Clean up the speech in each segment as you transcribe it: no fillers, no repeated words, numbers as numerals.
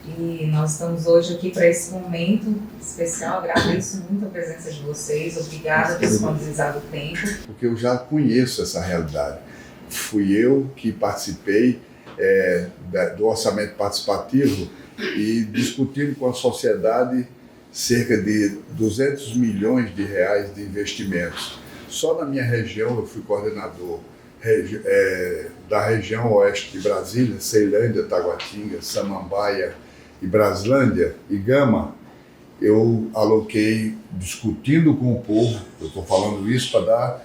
E nós estamos hoje aqui para esse momento especial. Agradeço muito a presença de vocês. Obrigada por disponibilizar o tempo. Porque eu já conheço essa realidade. Fui eu que participei do orçamento participativo e discutindo com a sociedade cerca de 200 milhões de reais de investimentos. Só na minha região eu fui coordenador da região oeste de Brasília, Ceilândia, Taguatinga, Samambaia e Braslândia e Gama. Eu aloquei, discutindo com o povo, eu estou falando isso para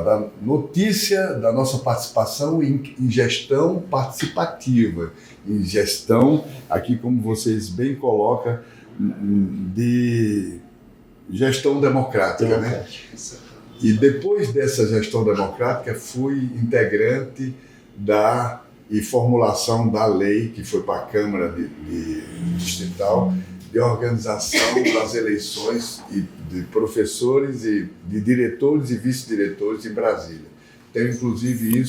dar notícia da nossa participação em gestão participativa, em gestão, aqui como vocês bem colocam, de gestão democrática, né? E depois dessa gestão democrática, fui integrante e formulação da lei que foi para a Câmara de Distrital de organização das eleições de professores e de diretores e vice-diretores em Brasília. Tenho inclusive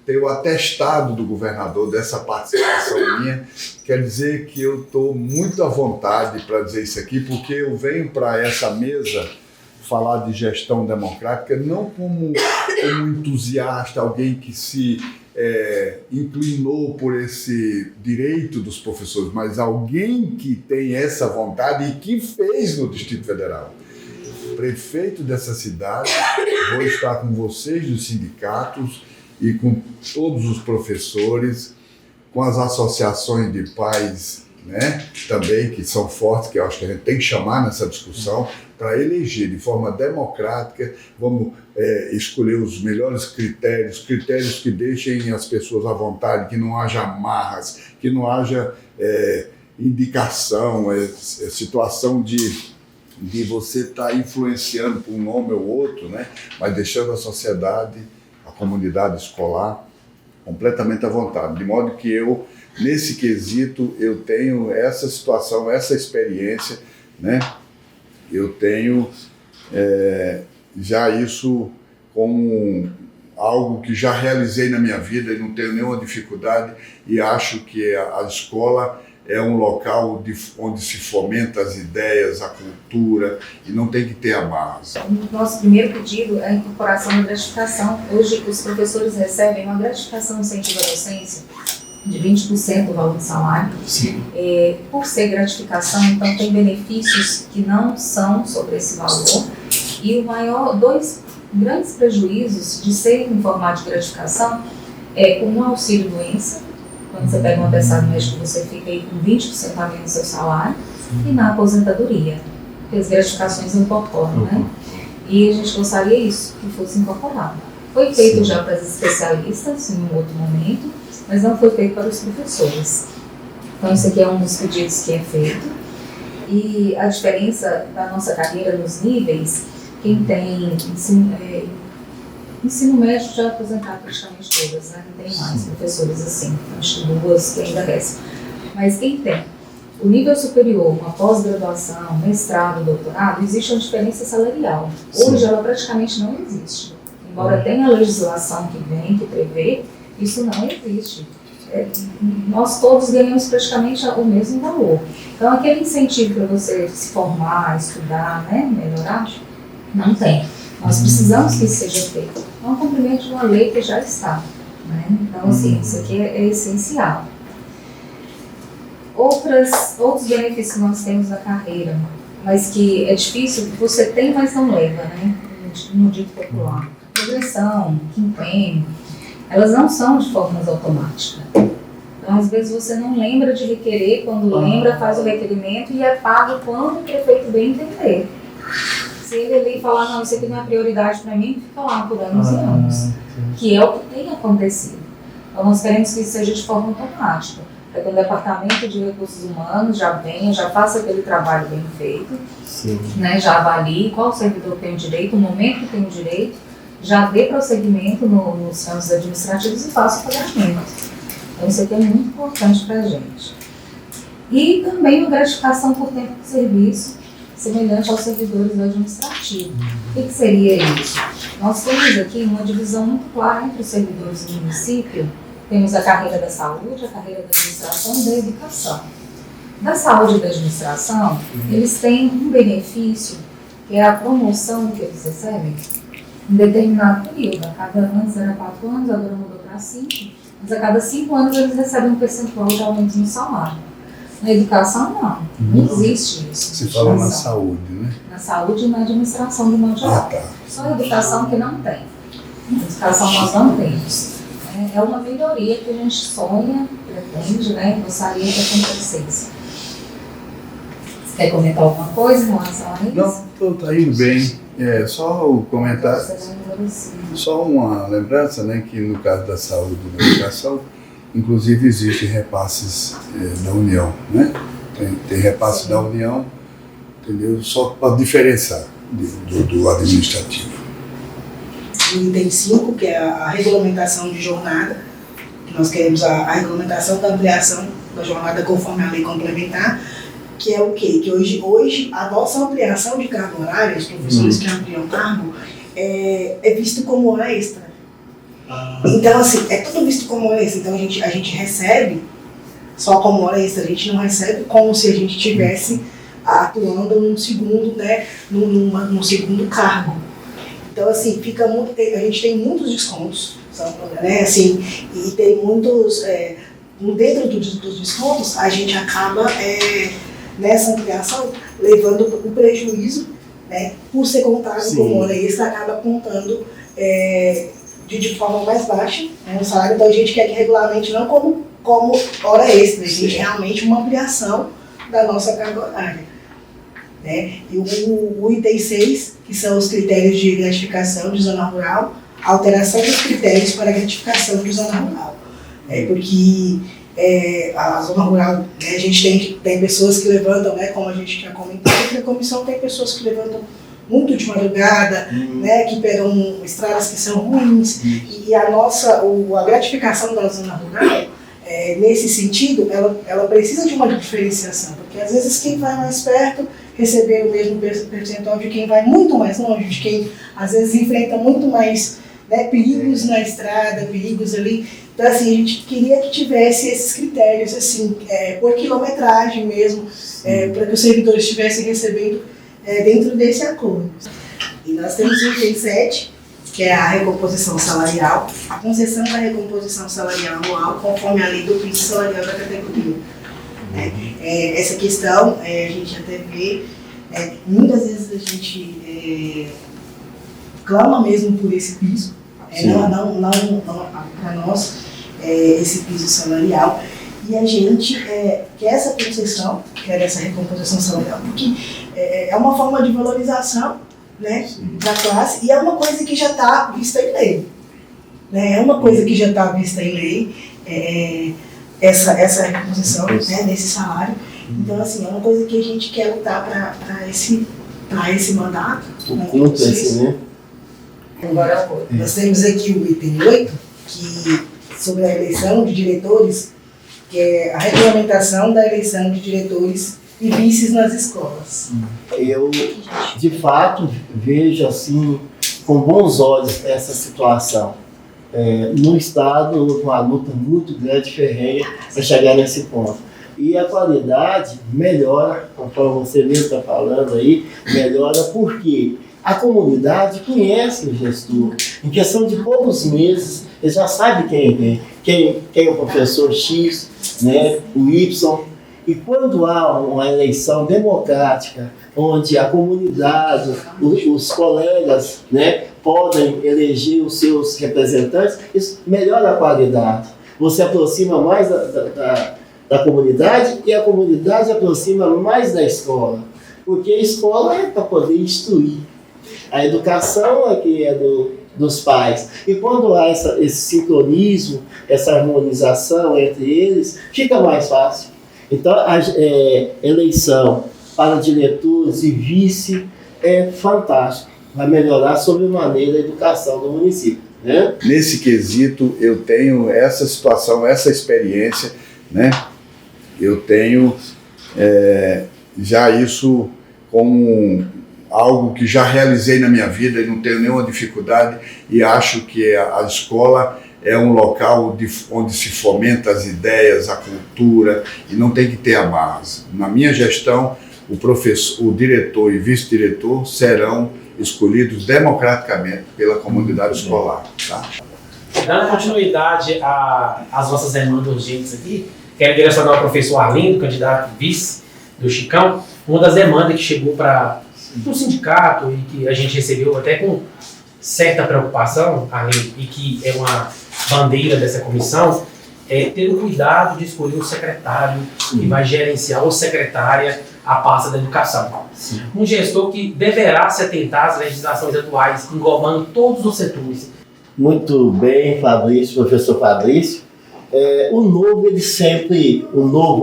tenho o atestado do governador dessa participação minha. Quer dizer que eu estou muito à vontade para dizer isso aqui, porque eu venho para essa mesa falar de gestão democrática não como entusiasta, alguém que se inclinou por esse direito dos professores, mas alguém que tem essa vontade e que fez no Distrito Federal. Prefeito dessa cidade, vou estar com vocês dos sindicatos e com todos os professores, com as associações de pais, né, também, que são fortes, que eu acho que a gente tem que chamar nessa discussão, para eleger de forma democrática. Vamos escolher os melhores critérios que deixem as pessoas à vontade, que não haja amarras, que não haja indicação, situação de você estar influenciando por um nome ou outro, né? Mas deixando a sociedade, a comunidade escolar completamente à vontade. De modo que eu, nesse quesito, eu tenho essa situação, essa experiência, né? Eu tenho já isso como algo que já realizei na minha vida e não tenho nenhuma dificuldade, e acho que a escola é um local onde se fomenta as ideias, a cultura, e não tem que ter amarras. O nosso primeiro pedido é a incorporação da gratificação. Hoje os professores recebem uma gratificação incentivo à docência de 20% do valor do salário. Por ser gratificação, então tem benefícios que não são sobre esse valor. E dois grandes prejuízos de ser em formato de gratificação é com o auxílio-doença. Quando você pega um atestado médico, você fica aí com 20% a menos do seu salário, e na aposentadoria, porque as gratificações incorporam, né? E a gente gostaria isso, que fosse incorporado. Foi feito já para os especialistas em um outro momento, mas não foi feito para os professores. Então, esse aqui é um dos pedidos que é feito. E a diferença da nossa carreira nos níveis, quem tem ensino médio já aposentado praticamente todas, né? Não tem mais professores assim, acho que duas que ainda restam. Mas quem tem o nível superior, uma pós-graduação, mestrado, doutorado, existe uma diferença salarial. Hoje ela praticamente não existe. Embora tenha a legislação que prevê, isso não existe. Nós todos ganhamos praticamente o mesmo valor. Então aquele incentivo para você se formar, estudar, né, melhorar, não tem. Nós precisamos que isso seja feito. É um cumprimento de uma lei que já está, né? Então, assim, isso aqui é essencial. Outros benefícios que nós temos na carreira, mas que é difícil, você tem, mas não leva, né? No dito popular. Progressão, quinquênio, elas não são de formas automáticas. Então, às vezes, você não lembra de requerer, quando lembra, faz o requerimento e é pago quando o prefeito bem entender. Se ele ali falar, não, isso aqui não é prioridade para mim, fica lá por anos e anos. Que é o que tem acontecido. Então, nós queremos que isso seja de forma automática. Para que o Departamento de Recursos Humanos já venha, já faça aquele trabalho bem feito, né, já avalie qual servidor tem o direito, o momento que tem o direito, já dê prosseguimento nos campos administrativos e faça o pagamento. Então, isso aqui é muito importante para a gente. E também a gratificação por tempo de serviço, semelhante aos servidores administrativos. O que seria isso? Nós temos aqui uma divisão muito clara entre os servidores do município. Temos a carreira da saúde, a carreira da administração e da educação. Da saúde e da administração, eles têm um benefício, que é a promoção que eles recebem em determinado período. Antes era 4 anos, agora mudou para 5. Mas a cada 5 anos eles recebem um percentual de aumento no salário. Na educação, não existe isso. Você fala na saúde, né? Na saúde e na administração do modo geral. Tá. Só a educação que não tem. A educação nós não temos. É uma melhoria que a gente sonha, pretende, né? Gostaria que acontecesse. Você quer comentar alguma coisa em relação a isso? Não, está indo bem. Só o comentário. Só uma lembrança, né, que no caso da saúde e da educação, inclusive existem repasses da União, né? Tem repasse da União, entendeu? Só para diferenciar do administrativo. O item 5, que é a regulamentação de jornada, que nós queremos a regulamentação da ampliação da jornada conforme a lei complementar, que é o quê? Que hoje a nossa ampliação de carga horária, os professores que ampliam cargo, é visto como hora extra. Então, assim, é tudo visto como hora extra. Então, a gente recebe só como hora extra, a gente não recebe como se a gente estivesse atuando num segundo, né, num segundo cargo. Então, assim, fica muito, a gente tem muitos descontos, né, assim, e tem muitos, dentro dos descontos, a gente acaba, nessa ampliação, levando o prejuízo, né, por ser contado como hora extra, acaba contando de forma mais baixa, né, o salário. Então, a gente quer que regulamente não como hora extra, a gente realmente uma ampliação da nossa carga horária. Né? E o item 6, que são os critérios de gratificação de zona rural, alteração dos critérios para gratificação de zona rural. Porque a zona rural, né, a gente tem pessoas que levantam, né, como a gente já comentou, aqui na comissão tem pessoas que levantam muito de madrugada, né, que pegam estradas que são ruins, e a gratificação da zona rural, nesse sentido, ela precisa de uma diferenciação, porque às vezes quem vai mais perto receber o mesmo percentual de quem vai muito mais longe, de quem às vezes enfrenta muito mais, né, perigos na estrada, perigos ali. Então, assim, a gente queria que tivesse esses critérios, assim, por quilometragem mesmo, para que os servidores estivessem recebendo dentro desse acordo. E nós temos o item 7, que é a recomposição salarial, a concessão da recomposição salarial anual, conforme a lei do piso salarial da categoria. Essa questão, a gente até vê, muitas vezes a gente clama mesmo por esse piso, não para nós, esse piso salarial, e a gente quer essa concessão, quer essa recomposição salarial, porque é uma forma de valorização, né, da classe, e é uma coisa que já está vista em lei. Né, é uma coisa que já está vista em lei, essa recomposição, né, nesse salário. Então, assim, é uma coisa que a gente quer lutar para esse mandato. Né? Agora, nós temos aqui o item 8, sobre a eleição de diretores, que é a regulamentação da eleição de diretores e vices nas escolas. Eu, de fato, vejo assim com bons olhos essa situação. No Estado, houve uma luta muito grande, ferrenha, para chegar nesse ponto. E a qualidade melhora, conforme você mesmo está falando aí, melhora porque a comunidade conhece o gestor. Em questão de poucos meses, ele já sabe quem é o professor X, né, o Y. E quando há uma eleição democrática, onde a comunidade, os colegas, né, podem eleger os seus representantes, isso melhora a qualidade. Você aproxima mais da comunidade e a comunidade aproxima mais da escola. Porque a escola é para poder instruir. A educação é que é dos pais. E quando há esse sincronismo, essa harmonização entre eles, fica mais fácil. Então, a eleição para diretores e vice é fantástico. Vai melhorar sobremaneira a educação do município. Né? Nesse quesito, eu tenho essa situação, essa experiência, né? Eu tenho já isso como algo que já realizei na minha vida e não tenho nenhuma dificuldade, e acho que a escola é um local onde se fomenta as ideias, a cultura, e não tem que ter amarras. Na minha gestão, o diretor e vice-diretor serão escolhidos democraticamente pela comunidade escolar. Tá? Dando continuidade às nossas demandas urgentes aqui, quero direcionar ao professor Arlindo, candidato vice do Chicão, uma das demandas que chegou para o sindicato e que a gente recebeu até com certa preocupação, Arlindo, e que é uma bandeira dessa comissão, é ter o cuidado de escolher o secretário que vai gerenciar ou secretária a pasta da educação. Sim. Um gestor que deverá se atentar às legislações atuais, englobando todos os setores. Muito bem, Fabrício, professor Fabrício.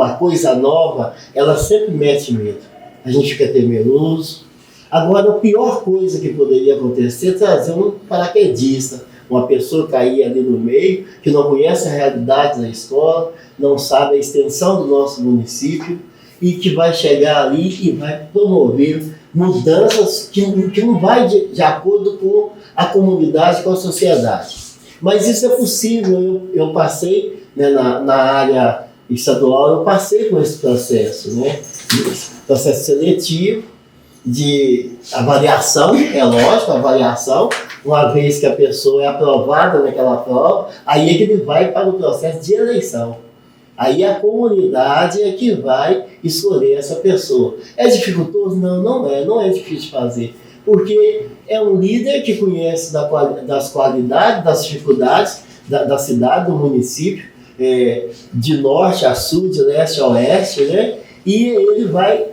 A coisa nova, ela sempre mete medo. A gente fica temeroso. Agora, a pior coisa que poderia acontecer é trazer um paraquedista, uma pessoa cair ali no meio, que não conhece a realidade da escola, não sabe a extensão do nosso município e que vai chegar ali e vai promover mudanças que não vai de acordo com a comunidade, com a sociedade. Mas isso é possível. Eu passei, né, na área estadual, eu passei por esse processo, né? Processo seletivo, de avaliação, é lógico, avaliação, uma vez que a pessoa é aprovada naquela prova, aí é que ele vai para o processo de eleição. Aí a comunidade é que vai escolher essa pessoa. É dificultoso? Não é difícil de fazer, porque é um líder que conhece das qualidades, das dificuldades da cidade, do município, de norte a sul, de leste a oeste, né? E ele vai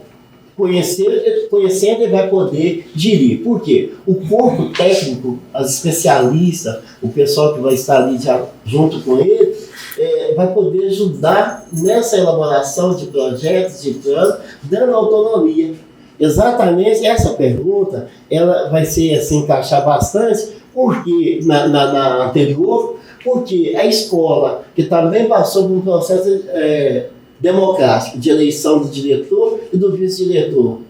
conhecendo, ele vai poder gerir. Por quê? O corpo técnico, as especialistas, o pessoal que vai estar ali junto com ele, vai poder ajudar nessa elaboração de projetos, de planos, dando autonomia. Exatamente essa pergunta, ela vai ser assim, encaixar bastante, porque na anterior, porque a escola, que também passou por um processo democrático de eleição do diretor e do vice-diretor,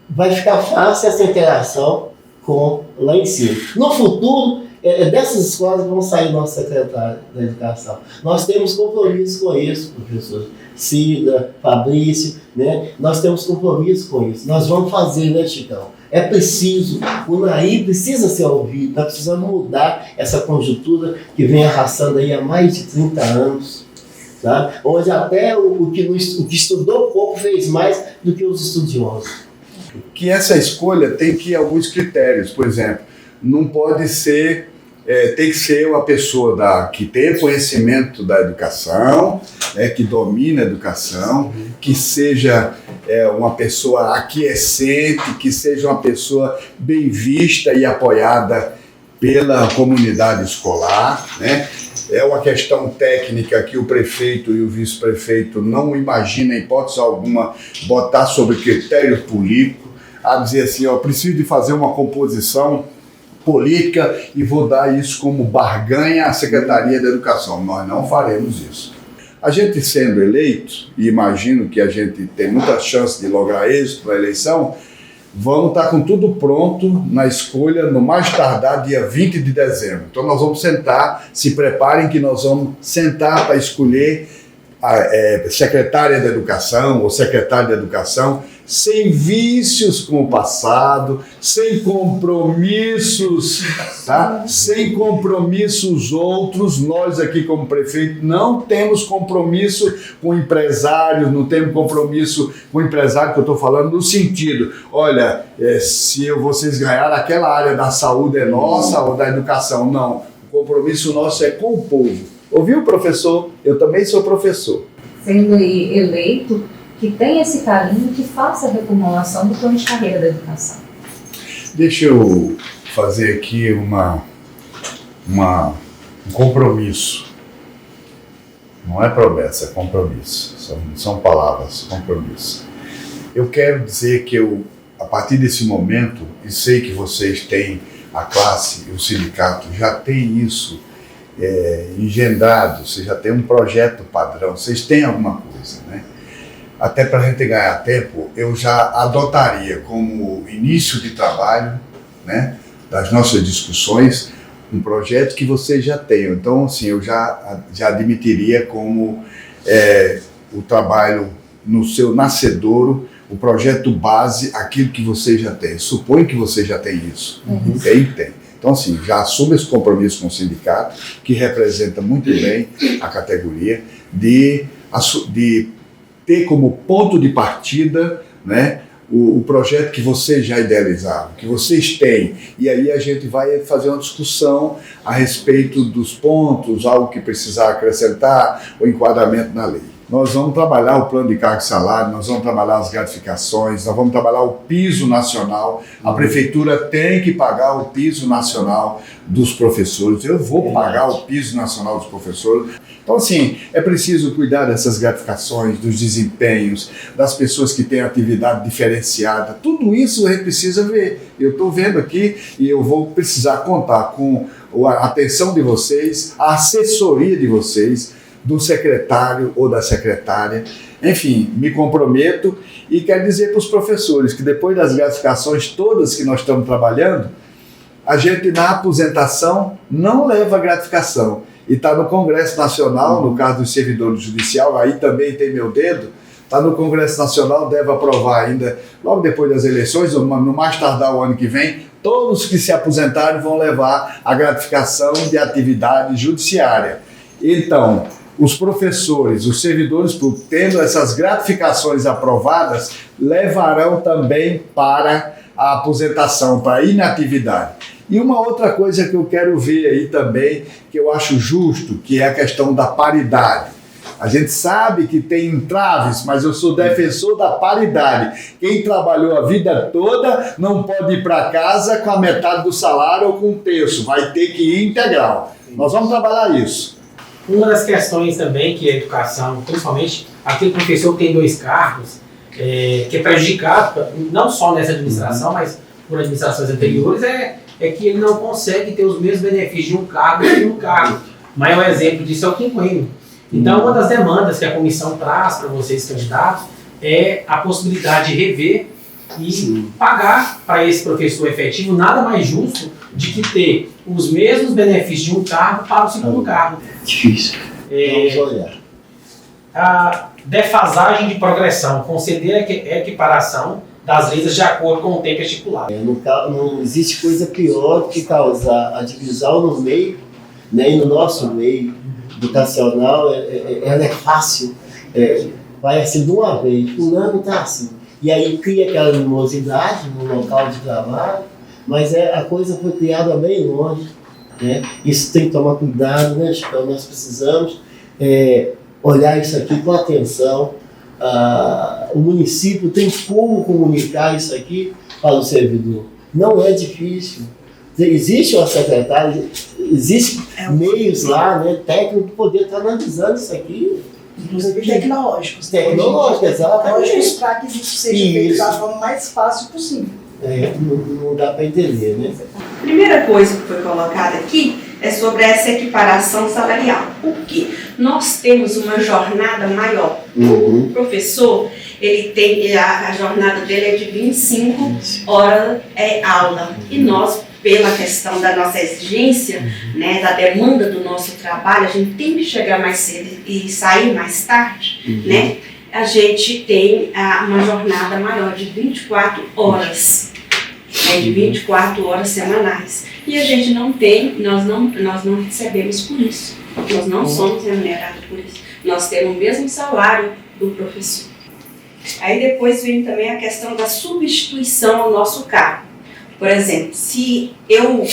vai ficar fácil essa interação com lá em cima. No futuro, dessas escolas vão sair nossos secretários da educação. Nós temos compromisso com isso, professor Cida, Fabrício, né? Nós temos compromisso com isso. Nós vamos fazer, né, Chicão? É preciso, o NAI precisa ser ouvido, nós precisamos mudar essa conjuntura que vem arrastando aí há mais de 30 anos. Tá? Onde até o que estudou pouco fez mais do que os estudiosos. Que essa escolha tem que ir alguns critérios. Por exemplo, não pode ser, tem que ser uma pessoa que tem conhecimento da educação, que domina a educação, que seja uma pessoa aquiescente, que seja uma pessoa bem vista e apoiada pela comunidade escolar, né? É uma questão técnica que o prefeito e o vice-prefeito não imaginam, em hipótese alguma, botar sobre critério político, a dizer assim, preciso de fazer uma composição política e vou dar isso como barganha à Secretaria da Educação. Nós não faremos isso. A gente sendo eleito, e imagino que a gente tem muita chance de lograr êxito na eleição, vamos estar com tudo pronto na escolha no mais tardar dia 20 de dezembro. Então nós vamos sentar, se preparem que nós vamos sentar para escolher a secretária da Educação ou secretário da Educação, sem vícios com o passado, sem compromissos, tá? Sem compromissos outros. Nós aqui como prefeito não temos compromisso com empresários, não temos compromisso com empresário, que eu estou falando no sentido, olha, se vocês ganharem aquela área da saúde é nossa ou da educação, não. O compromisso nosso é com o povo. Ouviu, professor? Eu também sou professor. Sendo aí eleito, que tenha esse carinho, que faça a reformulação do plano de carreira da educação. Deixa eu fazer aqui um compromisso. Não é promessa, é compromisso. São palavras, compromisso. Eu quero dizer que a partir desse momento, e sei que vocês têm, a classe, o sindicato já tem isso engendrado, vocês já têm um projeto padrão, vocês têm alguma coisa, né? Até para a gente ganhar tempo, eu já adotaria como início de trabalho, né, das nossas discussões, um projeto que vocês já tenham. Então, assim, eu já admitiria como o trabalho no seu nascedouro, o projeto base, aquilo que vocês já têm. Suponho que vocês já têm isso. Tem. Então, assim, já assumo esse compromisso com o sindicato, que representa muito bem a categoria, de ter como ponto de partida, né, o projeto que vocês já idealizaram, que vocês têm. E aí a gente vai fazer uma discussão a respeito dos pontos, algo que precisar acrescentar, o enquadramento na lei. Nós vamos trabalhar o plano de cargo e salário, nós vamos trabalhar as gratificações, nós vamos trabalhar o piso nacional. A prefeitura tem que pagar o piso nacional dos professores. Eu vou pagar o piso nacional dos professores. Então, assim, é preciso cuidar dessas gratificações, dos desempenhos, das pessoas que têm atividade diferenciada. Tudo isso a gente precisa ver. Eu estou vendo aqui e eu vou precisar contar com a atenção de vocês, a assessoria de vocês, do secretário ou da secretária. Enfim, me comprometo e quero dizer para os professores que depois das gratificações todas que nós estamos trabalhando, a gente na aposentação não leva gratificação. E está no Congresso Nacional, no caso do servidor judicial, aí também tem meu dedo, está no Congresso Nacional, deve aprovar ainda, logo depois das eleições, no mais tardar o ano que vem, todos que se aposentarem vão levar a gratificação de atividade judiciária. Então, os professores, os servidores públicos, tendo essas gratificações aprovadas, levarão também para a aposentação, para a inatividade. E uma outra coisa que eu quero ver aí também, que eu acho justo, que é a questão da paridade. A gente sabe que tem entraves, mas eu sou defensor da paridade. Quem trabalhou a vida toda não pode ir para casa com a metade do salário ou com um terço, vai ter que ir integral. Nós vamos trabalhar isso. Uma das questões também que a educação, principalmente aquele professor que tem 2 cargos, que é prejudicado, não só nessa administração, mas por administrações anteriores, é que ele não consegue ter os mesmos benefícios de um cargo que de um cargo. O maior exemplo disso é o quinquênio. Então, uma das demandas que a comissão traz para vocês, candidatos, é a possibilidade de rever e pagar para esse professor efetivo nada mais justo de que ter os mesmos benefícios de um cargo para o segundo cargo. Difícil. Vamos olhar. A defasagem de progressão, conceder a equiparação das leis de acordo com o tempo estipulado. Não existe coisa pior do que causar a divisão no meio, né, e no nosso meio educacional, ela é fácil, vai assim de uma vez, fulano está assim. E aí cria aquela animosidade no local de trabalho, mas a coisa foi criada bem longe, né? Isso tem que tomar cuidado, né, Chico? Nós precisamos olhar isso aqui com atenção. O município tem como comunicar isso aqui para o servidor. Não é difícil. Existe uma secretária, existem meios lá, né, técnicos, para poder estar analisando isso aqui. Inclusive tecnológicos. Tecnológicos, exatamente. Para que isso seja feito da forma mais fácil possível. Não dá para entender, né? A primeira coisa que foi colocada aqui é sobre essa equiparação salarial. Por quê? Nós temos uma jornada maior. O professor, ele tem, a jornada dele é de 25 horas aula. E nós, pela questão da nossa exigência, né, da demanda do nosso trabalho, a gente tem que chegar mais cedo e sair mais tarde, né? A gente tem uma jornada maior de 24 horas, né, de 24 horas semanais. E a gente não tem, nós não recebemos por isso. Nós não somos remunerados por isso. Nós temos o mesmo salário do professor. Aí depois vem também a questão da substituição ao nosso cargo. Por exemplo, se eu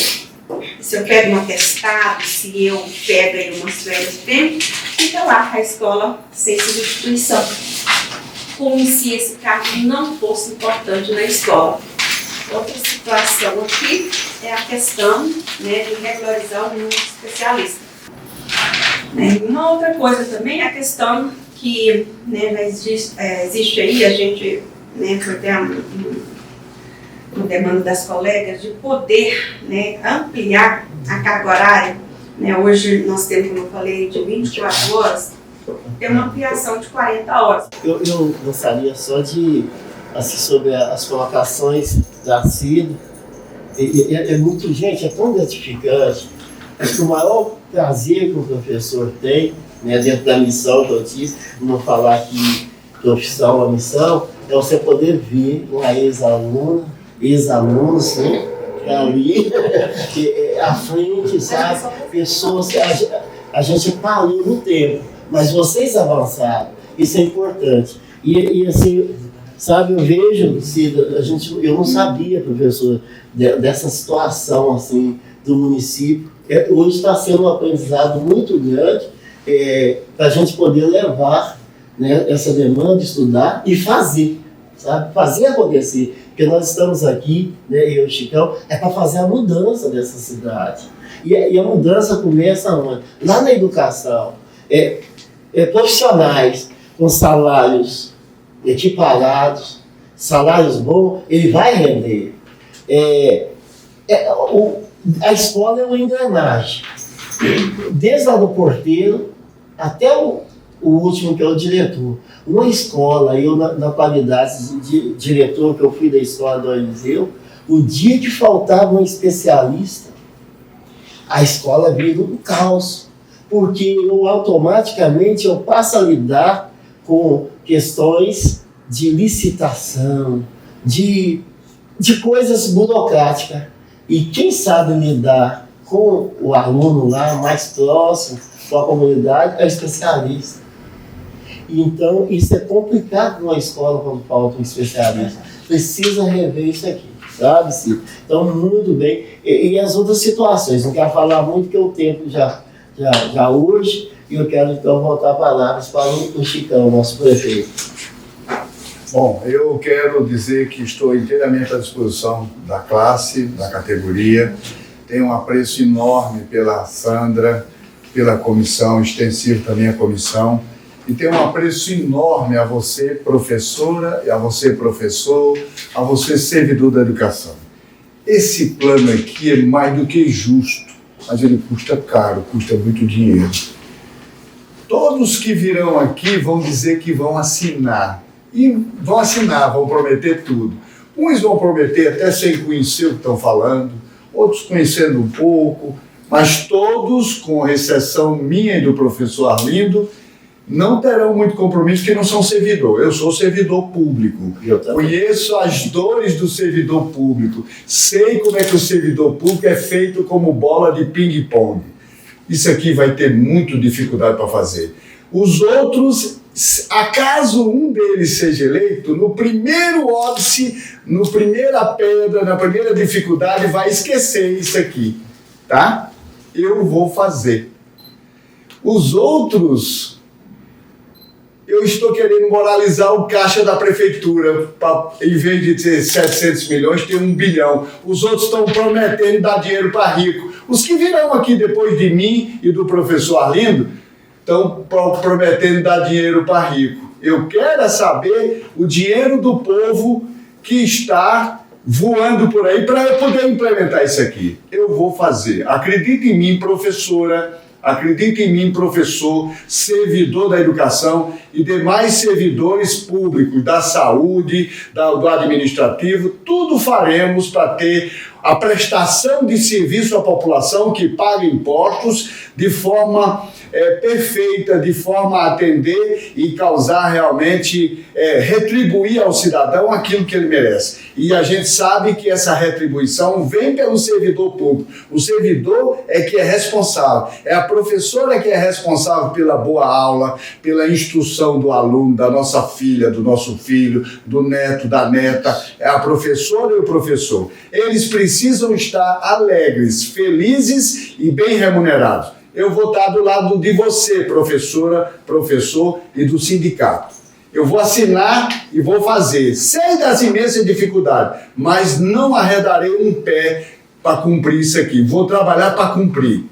pego um atestado, se eu pego aí umas férias do tempo, fica lá a escola sem substituição. Como se esse cargo não fosse importante na escola. Outra situação aqui é a questão, né, de regularizar o número de especialistas. Uma outra coisa também é a questão que, né, existe aí, a gente, né, foi ter uma demanda das colegas de poder, né, ampliar a carga horária. Né, hoje nós temos, como eu falei, de 24 horas, tem uma ampliação de 40 horas. Eu gostaria só de, assim, sobre as colocações da CID, é muito, gente, é tão gratificante Acho que o maior prazer que o professor tem, né, dentro da missão que eu tive, não falar aqui profissão ou missão, é você poder ver uma ex-aluna, ex-alunos, né, ali à frente, sabe? Pessoas que a gente parou no tempo, mas vocês avançaram, isso é importante. E assim, sabe, eu vejo, eu não sabia, professor, dessa situação assim do município. Hoje está sendo um aprendizado muito grande para a gente poder levar, né, essa demanda, estudar e fazer, sabe? Fazer acontecer. Porque nós estamos aqui, né, eu e o Chicão, para fazer a mudança dessa cidade. E a mudança começa onde? Lá na educação. Profissionais com salários equiparados, salários bons, ele vai render. A escola é uma engrenagem. Desde lá do porteiro até o último, que é o diretor. Uma escola, eu na qualidade de diretor, que eu fui da escola do Eliseu, o dia que faltava um especialista, a escola vira um caos, porque eu automaticamente passo a lidar com questões de licitação, de coisas burocráticas. E quem sabe lidar com o aluno lá mais próximo, com a comunidade, é o especialista. Então, isso é complicado numa escola quando falta um especialista. Precisa rever isso aqui, sabe, Cid? Então, muito bem. E as outras situações, não quero falar muito, porque o tempo já urge, e eu quero, então, voltar palavras para o Chicão, nosso prefeito. Bom, eu quero dizer que estou inteiramente à disposição da classe, da categoria. Tenho um apreço enorme pela Sandra, pela comissão, extensivo também a comissão. E tenho um apreço enorme a você, professora, e a você, professor, a você, servidor da educação. Esse plano aqui é mais do que justo, mas ele custa caro, custa muito dinheiro. Todos que virão aqui vão dizer que vão assinar. E vão assinar, vão prometer tudo. Uns vão prometer até sem conhecer o que estão falando, outros conhecendo um pouco, mas todos, com exceção minha e do professor Arlindo, não terão muito compromisso, porque não são servidor. Eu sou servidor público. Conheço as dores do servidor público. Sei como é que o servidor público é feito como bola de ping-pong. Isso aqui vai ter muita dificuldade para fazer. Os outros, acaso um deles seja eleito, no primeiro óbice, na primeira pedra, na primeira dificuldade, vai esquecer isso aqui, tá? Eu vou fazer. Os outros, eu estou querendo moralizar o caixa da prefeitura, pra, em vez de ter 700 milhões, ter 1 bilhão. Os outros estão prometendo dar dinheiro para rico. Os que virão aqui depois de mim e do professor Arlindo, estão prometendo dar dinheiro para rico. Eu quero saber o dinheiro do povo que está voando por aí para eu poder implementar isso aqui. Eu vou fazer. Acredita em mim, professora. Acredita em mim, professor, servidor da educação e demais servidores públicos, da saúde, do administrativo, tudo faremos para ter a prestação de serviço à população que paga impostos de forma perfeita, de forma a atender e causar realmente, retribuir ao cidadão aquilo que ele merece. E a gente sabe que essa retribuição vem pelo servidor público. O servidor é que é responsável, é a professora que é responsável pela boa aula, pela instrução do aluno, da nossa filha, do nosso filho, do neto, da neta, é a professora e o professor. Eles precisam estar alegres, felizes e bem remunerados. Eu vou estar do lado de você, professora, professor, e do sindicato. Eu vou assinar e vou fazer. Sei das imensas dificuldades, mas não arredarei um pé para cumprir isso aqui. Vou trabalhar para cumprir.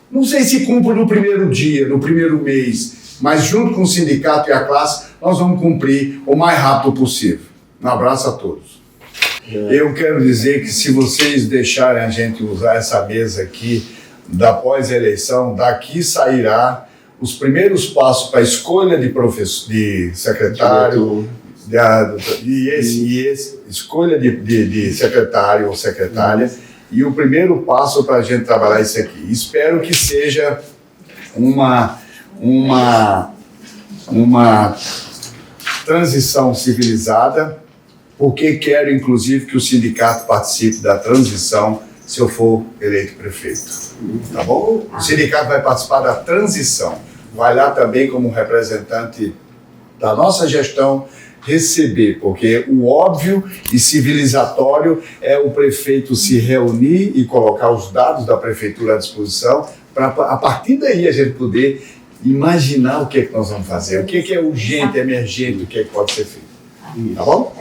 Não sei se cumpro no primeiro dia, no primeiro mês, mas junto com o sindicato e a classe, nós vamos cumprir o mais rápido possível. Um abraço a todos. Eu quero dizer que se vocês deixarem a gente usar essa mesa aqui, da pós-eleição, daqui sairá os primeiros passos para a escolha de professor, de secretário, escolha de secretário ou secretária, e o primeiro passo para a gente trabalhar isso aqui. Espero que seja uma transição civilizada, porque quero, inclusive, que o sindicato participe da transição se eu for eleito prefeito. Tá bom? O sindicato vai participar da transição. Vai lá também como representante da nossa gestão receber, porque o óbvio e civilizatório é o prefeito se reunir e colocar os dados da prefeitura à disposição para, a partir daí, a gente poder imaginar o que é que nós vamos fazer, o que é urgente, emergente, o que é que pode ser feito. Tá bom?